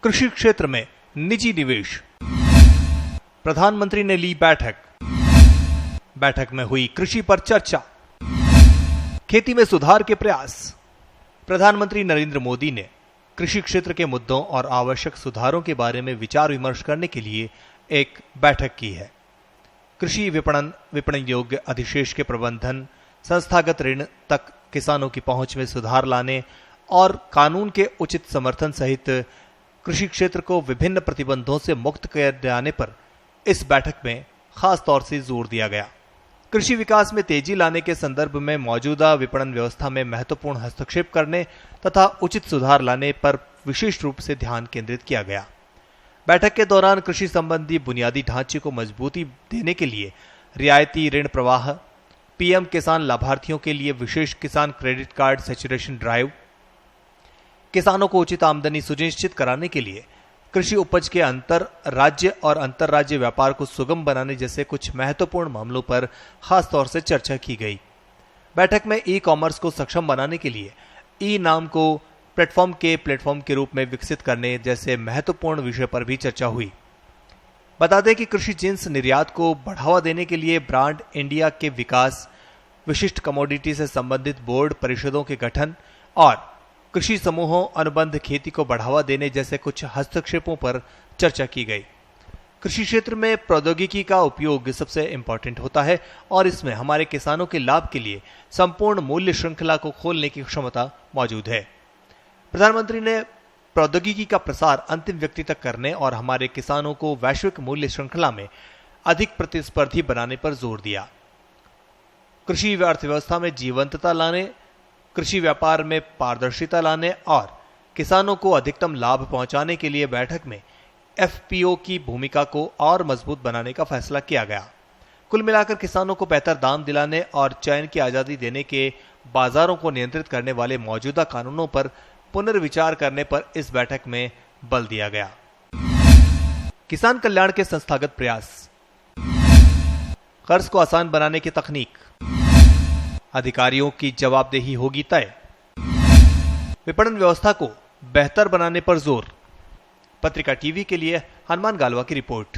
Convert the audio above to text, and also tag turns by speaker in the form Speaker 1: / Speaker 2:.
Speaker 1: कृषि क्षेत्र में निजी निवेश। प्रधानमंत्री ने ली बैठक। बैठक में हुई कृषि पर चर्चा। खेती में सुधार के प्रयास। प्रधानमंत्री नरेंद्र मोदी ने कृषि क्षेत्र के मुद्दों और आवश्यक सुधारों के बारे में विचार विमर्श करने के लिए एक बैठक की है। कृषि विपणन योग्य अधिशेष के प्रबंधन, संस्थागत ऋण तक किसानों की पहुंच में सुधार लाने और कानून के उचित समर्थन सहित कृषि क्षेत्र को विभिन्न प्रतिबंधों से मुक्त कर जाने पर इस बैठक में खास तौर से जोर दिया गया। कृषि विकास में तेजी लाने के संदर्भ में मौजूदा विपणन व्यवस्था में महत्वपूर्ण हस्तक्षेप करने तथा उचित सुधार लाने पर विशेष रूप से ध्यान केंद्रित किया गया। बैठक के दौरान कृषि संबंधी बुनियादी ढांचे को मजबूती देने के लिए रियायती ऋण प्रवाह, पीएम किसान लाभार्थियों के लिए विशेष किसान क्रेडिट कार्ड सैचुरेशन ड्राइव, किसानों को उचित आमदनी सुनिश्चित कराने के लिए कृषि उपज के अंतर राज्य और अंतर राज्य व्यापार को सुगम बनाने जैसे कुछ महत्वपूर्ण मामलों पर खास तौर से चर्चा की गई। बैठक में ई कॉमर्स को सक्षम बनाने के लिए ई नाम को प्लेटफॉर्म के रूप में विकसित करने जैसे महत्वपूर्ण विषय पर भी चर्चा हुई। बता दें कि कृषि जिन्स निर्यात को बढ़ावा देने के लिए ब्रांड इंडिया के विकास, विशिष्ट कमोडिटी से संबंधित बोर्ड परिषदों के गठन और कृषि समूहों अनुबंध खेती को बढ़ावा देने जैसे कुछ हस्तक्षेपों पर चर्चा की गई। कृषि क्षेत्र में प्रौद्योगिकी का उपयोग सबसे इंपॉर्टेंट होता है और इसमें हमारे किसानों के लाभ के लिए संपूर्ण मूल्य श्रृंखला को खोलने की क्षमता मौजूद है। प्रधानमंत्री ने प्रौद्योगिकी का प्रसार अंतिम व्यक्ति तक करने और हमारे किसानों को वैश्विक मूल्य श्रृंखला में अधिक प्रतिस्पर्धी बनाने पर जोर दिया। कृषि अर्थव्यवस्था में जीवंतता लाने, कृषि व्यापार में पारदर्शिता लाने और किसानों को अधिकतम लाभ पहुंचाने के लिए बैठक में एफपीओ की भूमिका को और मजबूत बनाने का फैसला किया गया। कुल मिलाकर किसानों को बेहतर दाम दिलाने और चयन की आजादी देने के बाजारों को नियंत्रित करने वाले मौजूदा कानूनों पर पुनर्विचार करने पर इस बैठक में बल दिया गया। किसान कल्याण के संस्थागत प्रयास। कर्ज को आसान बनाने की तकनीक। अधिकारियों की जवाबदेही होगी तय। विपणन व्यवस्था को बेहतर बनाने पर जोर। पत्रिका टीवी के लिए हनुमान गालवा की रिपोर्ट।